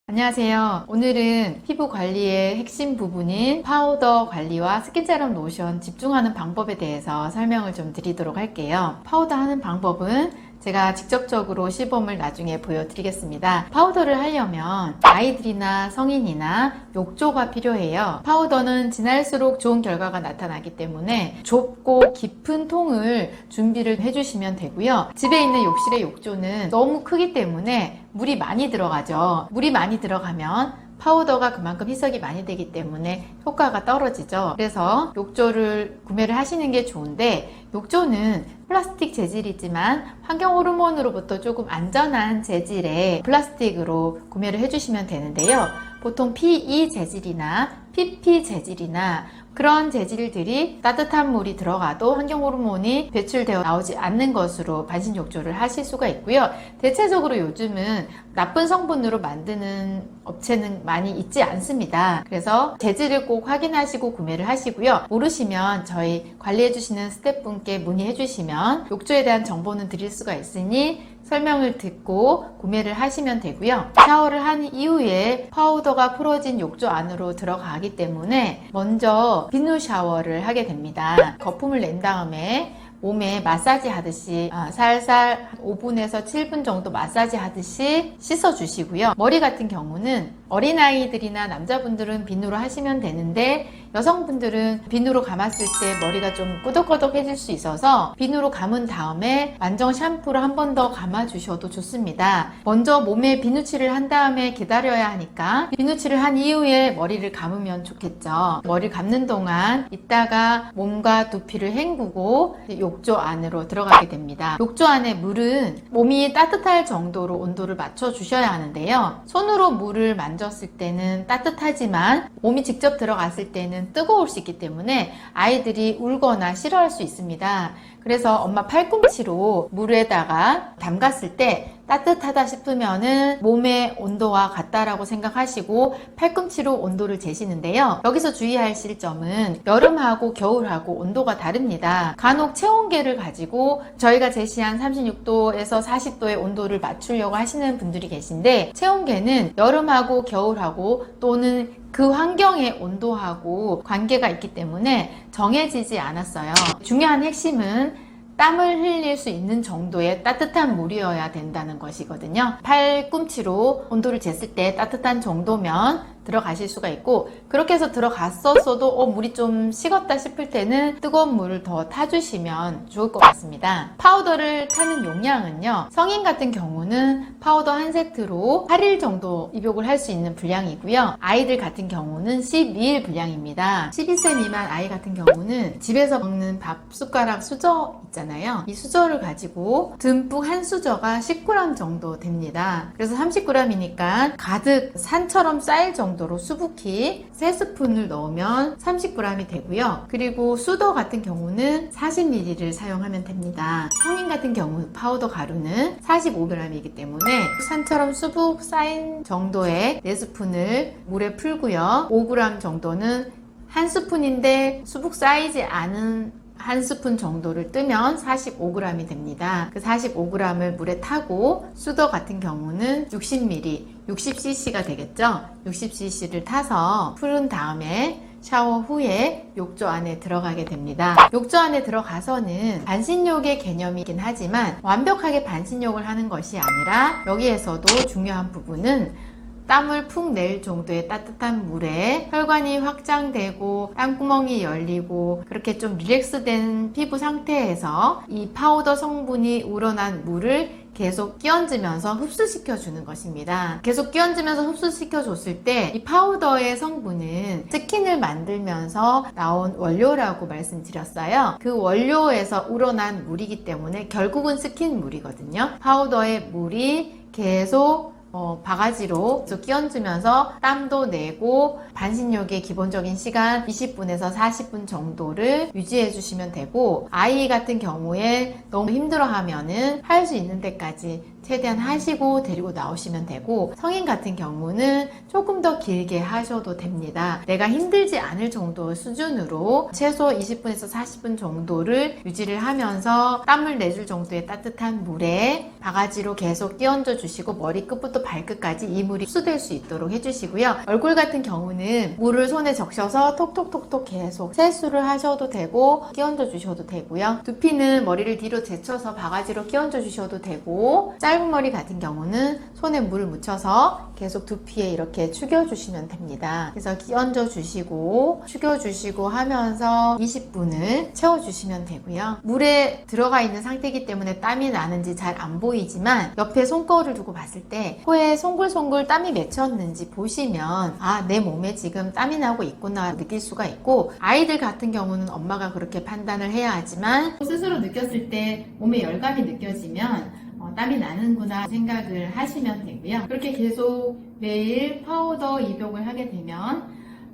안녕하세요. 오늘은 피부 관리의 핵심 부분인 파우더 관리와 스킨세럼 로션 집중하는 방법에 대해서 설명을 좀 드리도록 할게요. 파우더 하는 방법은 제가 직접적으로 시범을 나중에 보여드리겠습니다. 파우더를 하려면 아이들이나 성인이나 욕조가 필요해요. 파우더는 지날수록 좋은 결과가 나타나기 때문에 좁고 깊은 통을 준비를 해주시면 되고요. 집에 있는 욕실의 욕조는 너무 크기 때문에 물이 많이 들어가죠. 물이 많이 들어가면 파우더가 그만큼 희석이 많이 되기 때문에 효과가 떨어지죠. 그래서 욕조를 구매를 하시는 게 좋은데, 욕조는 플라스틱 재질이지만 환경 호르몬으로부터 조금 안전한 재질의 플라스틱으로 구매를 해주시면 되는데요. 보통 PE 재질이나 PP 재질이나 그런 재질들이 따뜻한 물이 들어가도 환경 호르몬이 배출되어 나오지 않는 것으로 반신 욕조를 하실 수가 있고요. 대체적으로 요즘은 나쁜 성분으로 만드는 업체는 많이 있지 않습니다. 그래서 재질을 꼭 확인하시고 구매를 하시고요. 모르시면 저희 관리해 주시는 스태프분께 문의해 주시면 욕조에 대한 정보는 드릴 수가 있으니 설명을 듣고 구매를 하시면 되고요. 샤워를 한 이후에 파우더가 풀어진 욕조 안으로 들어가기 때문에 먼저 비누 샤워를 하게 됩니다. 거품을 낸 다음에 몸에 마사지 하듯이 살살 5분에서 7분 정도 마사지 하듯이 씻어 주시고요. 머리 같은 경우는 어린아이들이나 남자분들은 비누로 하시면 되는데, 여성분들은 비누로 감았을 때 머리가 좀 꾸덕꾸덕해질 수 있어서 비누로 감은 다음에 완전 샴푸를 한 번 더 감아 주셔도 좋습니다. 먼저 몸에 비누칠을 한 다음에 기다려야 하니까 비누칠을 한 이후에 머리를 감으면 좋겠죠. 머리 감는 동안 이따가 몸과 두피를 헹구고 욕조 안으로 들어가게 됩니다. 욕조 안에 물은 몸이 따뜻할 정도로 온도를 맞춰 주셔야 하는데요. 손으로 물을 만졌을 때는 따뜻하지만 몸이 직접 들어갔을 때는 뜨거울 수 있기 때문에 아이들이 울거나 싫어할 수 있습니다. 그래서 엄마 팔꿈치로 물에다가 담갔을 때 따뜻하다 싶으면은 몸의 온도와 같다라고 생각하시고 팔꿈치로 온도를 재시는데요. 여기서 주의하실 점은 여름하고 겨울하고 온도가 다릅니다. 간혹 체온계를 가지고 저희가 제시한 36도에서 40도의 온도를 맞추려고 하시는 분들이 계신데, 체온계는 여름하고 겨울하고 또는 그 환경의 온도하고 관계가 있기 때문에 정해지지 않았어요. 중요한 핵심은 땀을 흘릴 수 있는 정도의 따뜻한 물이어야 된다는 것이거든요. 팔꿈치로 온도를 쟀을 때 따뜻한 정도면 들어가실 수가 있고, 그렇게 해서 들어갔었어도 물이 좀 식었다 싶을 때는 뜨거운 물을 더 타주시면 좋을 것 같습니다. 파우더를 타는 용량은요, 성인 같은 경우는 파우더 한 세트로 8일 정도 입욕을 할 수 있는 분량이고요. 아이들 같은 경우는 12일 분량입니다. 12세 미만 아이 같은 경우는 집에서 먹는 밥 숟가락 수저 있잖아요. 이 수저를 가지고 듬뿍 한 수저가 10g 정도 됩니다. 그래서 30g이니까 가득 산처럼 쌓일 정도로 수북히 3스푼을 넣으면 30g이 되고요. 그리고 수도 같은 경우는 40ml를 사용하면 됩니다. 성인 같은 경우 파우더 가루는 45g이기 때문에 산처럼 수북 쌓인 정도의 4스푼을 물에 풀고요. 5g 정도는 한 스푼인데 수북 쌓이지 않은 한 스푼 정도를 뜨면 45g이 됩니다. 그 45g을 물에 타고 수도 같은 경우는 60ml, 60cc가 되겠죠? 60cc를 타서 풀은 다음에 샤워 후에 욕조 안에 들어가게 됩니다. 욕조 안에 들어가서는 반신욕의 개념이긴 하지만 완벽하게 반신욕을 하는 것이 아니라, 여기에서도 중요한 부분은 땀을 푹 낼 정도의 따뜻한 물에 혈관이 확장되고 땀구멍이 열리고 그렇게 좀 릴렉스된 피부 상태에서 이 파우더 성분이 우러난 물을 계속 끼얹으면서 흡수시켜 주는 것입니다. 계속 끼얹으면서 흡수시켜 줬을 때 이 파우더의 성분은 스킨을 만들면서 나온 원료라고 말씀드렸어요. 그 원료에서 우러난 물이기 때문에 결국은 스킨물이거든요. 파우더의 물이 계속 바가지로 끼얹으면서 땀도 내고 반신욕의 기본적인 시간 20분에서 40분 정도를 유지해 주시면 되고, 아이 같은 경우에 너무 힘들어 하면은 할 수 있는 데까지 최대한 하시고 데리고 나오시면 되고, 성인 같은 경우는 조금 더 길게 하셔도 됩니다. 내가 힘들지 않을 정도 수준으로 최소 20분에서 40분 정도를 유지를 하면서 땀을 내줄 정도의 따뜻한 물에 바가지로 계속 끼얹어 주시고 머리끝부터 발끝까지 이 물이 흡수될 수 있도록 해주시고요. 얼굴 같은 경우는 물을 손에 적셔서 톡톡톡톡 계속 세수를 하셔도 되고 끼얹어 주셔도 되고요. 두피는 머리를 뒤로 제쳐서 바가지로 끼얹어 주셔도 되고, 짧은 머리 같은 경우는 손에 물을 묻혀서 계속 두피에 이렇게 축여주시면 됩니다. 그래서 끼얹어 주시고 축여주시고 하면서 20분을 채워주시면 되고요. 물에 들어가 있는 상태이기 때문에 땀이 나는지 잘 안 보이지만 옆에 손거울을 두고 봤을 때 코에 송글송글 땀이 맺혔는지 보시면 내 몸에 지금 땀이 나고 있구나 느낄 수가 있고, 아이들 같은 경우는 엄마가 그렇게 판단을 해야 하지만 스스로 느꼈을 때 몸에 열감이 느껴지면 땀이 나는구나 생각을 하시면 되고요. 그렇게 계속 매일 파우더 입욕을 하게 되면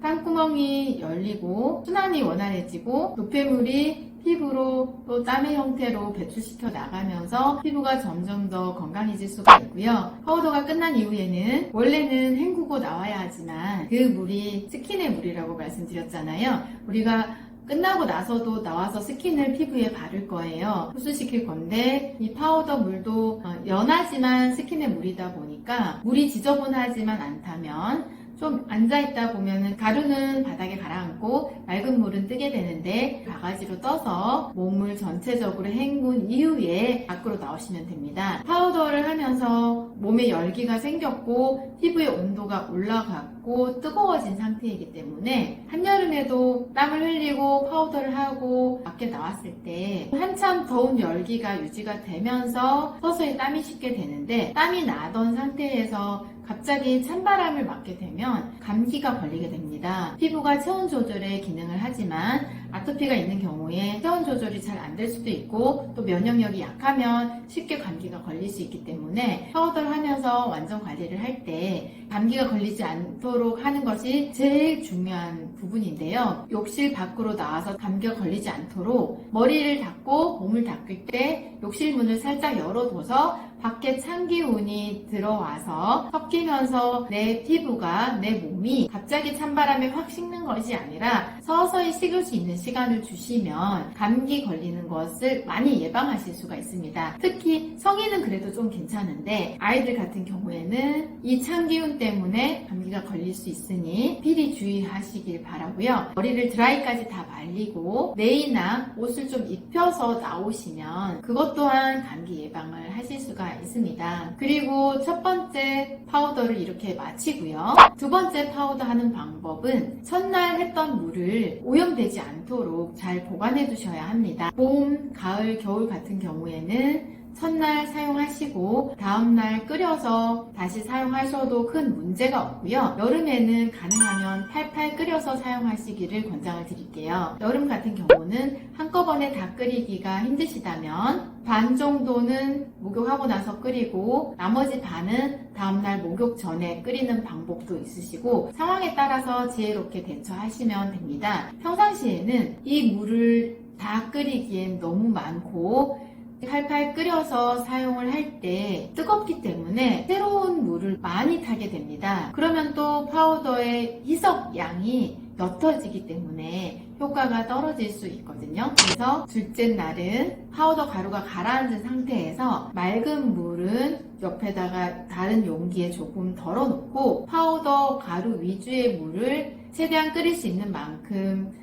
땀구멍이 열리고 순환이 원활해지고 노폐물이 피부로 또 땀의 형태로 배출시켜 나가면서 피부가 점점 더 건강해질 수가 있고요. 파우더가 끝난 이후에는 원래는 헹구고 나와야 하지만 그 물이 스킨의 물이라고 말씀드렸잖아요. 우리가 끝나고 나서도 나와서 스킨을 피부에 바를 거예요. 흡수시킬 건데 이 파우더 물도 연하지만 스킨의 물이다 보니까 물이 지저분하지만 않다면 좀 앉아있다 보면은 가루는 바닥에 가라앉고 맑은 물은 뜨게 되는데 바가지로 떠서 몸을 전체적으로 헹군 이후에 밖으로 나오시면 됩니다. 파우더를 하면서 몸에 열기가 생겼고 피부의 온도가 올라갔고 뜨거워진 상태이기 때문에 한여름에도 땀을 흘리고 파우더를 하고 밖에 나왔을 때 한참 더운 열기가 유지가 되면서 서서히 땀이 식게 되는데, 땀이 나던 상태에서 갑자기 찬바람을 맞게 되면 감기가 걸리게 됩니다. 피부가 체온 조절의 기능을 하지만 아토피가 있는 경우에 체온 조절이 잘 안 될 수도 있고 또 면역력이 약하면 쉽게 감기가 걸릴 수 있기 때문에 파우더를 하면서 완전 관리를 할 때 감기가 걸리지 않도록 하는 것이 제일 중요한 부분인데요. 욕실 밖으로 나와서 감기가 걸리지 않도록 머리를 닦고 몸을 닦을 때 욕실 문을 살짝 열어둬서 밖에 찬 기운이 들어와서 섞이면서 내 피부가, 내 몸이 갑자기 찬바람에 확 식는 것이 아니라 서서히 식을 수 있는 시간을 주시면 감기 걸리는 것을 많이 예방하실 수가 있습니다. 특히 성인은 그래도 좀 괜찮은데 아이들 같은 경우에는 이 찬 기운 때문에 감기가 걸릴 수 있으니 필히 주의하시길 바라고요. 머리를 드라이까지 다 말리고 네이나 옷을 좀 입혀서 나오시면 그것 또한 감기 예방을 하실 수가 있습니다. 그리고 첫 번째 파우더를 이렇게 마치고요. 두 번째 파우더 하는 방법은 첫날 했던 물을 오염되지 않도록 잘 보관해 두셔야 합니다. 봄, 가을, 겨울 같은 경우에는 첫날 사용하시고 다음날 끓여서 다시 사용하셔도 큰 문제가 없고요. 여름에는 가능하면 팔팔 끓여서 사용하시기를 권장을 드릴게요. 여름 같은 경우는 한꺼번에 다 끓이기가 힘드시다면 반 정도는 목욕하고 나서 끓이고 나머지 반은 다음날 목욕 전에 끓이는 방법도 있으시고 상황에 따라서 지혜롭게 대처하시면 됩니다. 평상시에는 이 물을 다 끓이기엔 너무 많고 팔팔 끓여서 사용을 할 때 뜨겁기 때문에 새로운 물을 많이 타게 됩니다. 그러면 또 파우더의 희석 양이 옅어지기 때문에 효과가 떨어질 수 있거든요. 그래서 둘째 날은 파우더 가루가 가라앉은 상태에서 맑은 물은 옆에다가 다른 용기에 조금 덜어놓고 파우더 가루 위주의 물을 최대한 끓일 수 있는 만큼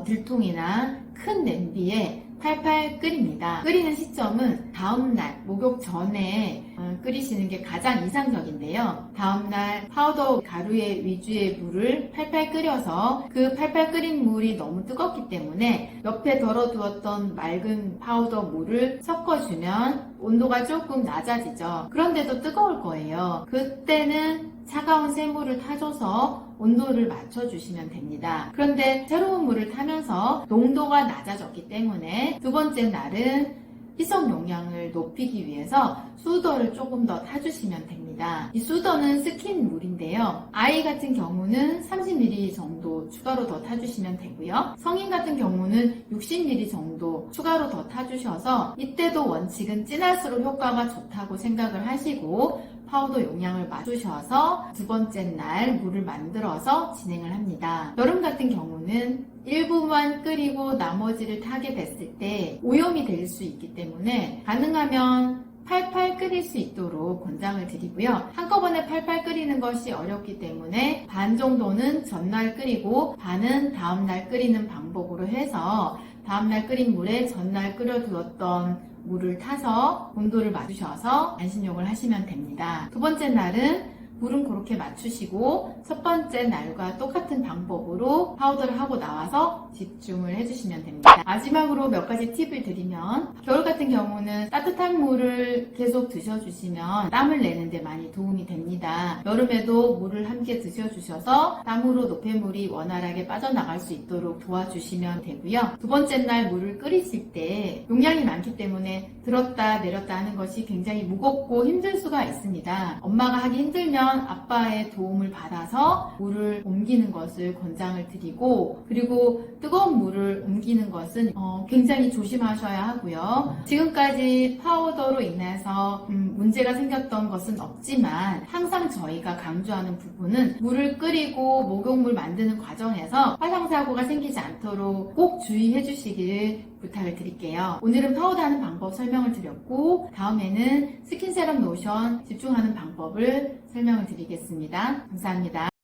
들통이나 큰 냄비에 팔팔 끓입니다. 끓이는 시점은 다음날 목욕 전에 끓이시는 게 가장 이상적인데요. 다음날 파우더 가루의 위주의 물을 팔팔 끓여서 그 팔팔 끓인 물이 너무 뜨겁기 때문에 옆에 덜어두었던 맑은 파우더 물을 섞어주면 온도가 조금 낮아지죠. 그런데도 뜨거울 거예요. 그때는 차가운 새물을 타줘서 온도를 맞춰주시면 됩니다. 그런데 새로운 물을 타면서 농도가 낮아졌기 때문에 두 번째 날은 희석 용량을 높이기 위해서 수더를 조금 더 타주시면 됩니다. 이 수더는 스킨물인데요. 아이 같은 경우는 30ml 정도 추가로 더 타주시면 되고요. 성인 같은 경우는 60ml 정도 추가로 더 타주셔서 이때도 원칙은 진할수록 효과가 좋다고 생각을 하시고 파우더 용량을 맞추셔서 두 번째 날 물을 만들어서 진행을 합니다. 여름 같은 경우는 일부만 끓이고 나머지를 타게 됐을 때 오염이 될 수 있기 때문에 가능하면 팔팔 끓일 수 있도록 권장을 드리고요. 한꺼번에 팔팔 끓이는 것이 어렵기 때문에 반 정도는 전날 끓이고 반은 다음날 끓이는 방법으로 해서 다음날 끓인 물에 전날 끓여두었던 물을 타서 온도를 맞추셔서 반신욕을 하시면 됩니다. 두 번째 날은 물은 그렇게 맞추시고 첫 번째 날과 똑같은 방법으로 파우더를 하고 나와서 집중을 해주시면 됩니다. 마지막으로 몇 가지 팁을 드리면 겨울 같은 경우는 따뜻한 물을 계속 드셔주시면 땀을 내는데 많이 도움이 됩니다. 여름에도 물을 함께 드셔주셔서 땀으로 노폐물이 원활하게 빠져나갈 수 있도록 도와주시면 되고요. 두 번째 날 물을 끓이실 때 용량이 많기 때문에 들었다 내렸다 하는 것이 굉장히 무겁고 힘들 수가 있습니다. 엄마가 하기 힘들면 아빠의 도움을 받아서 물을 옮기는 것을 권장을 드리고 그리고 뜨거운 물을 옮기는 것은 굉장히 조심하셔야 하고요. 지금까지 파우더로 인해서 문제가 생겼던 것은 없지만 항상 저희가 강조하는 부분은 물을 끓이고 목욕물 만드는 과정에서 화상사고가 생기지 않도록 꼭 주의해 주시기를 부탁을 드릴게요. 오늘은 파우더하는 방법 설명을 드렸고 다음에는 스킨세럼 로션 집중하는 방법을 설명을 드리겠습니다. 감사합니다.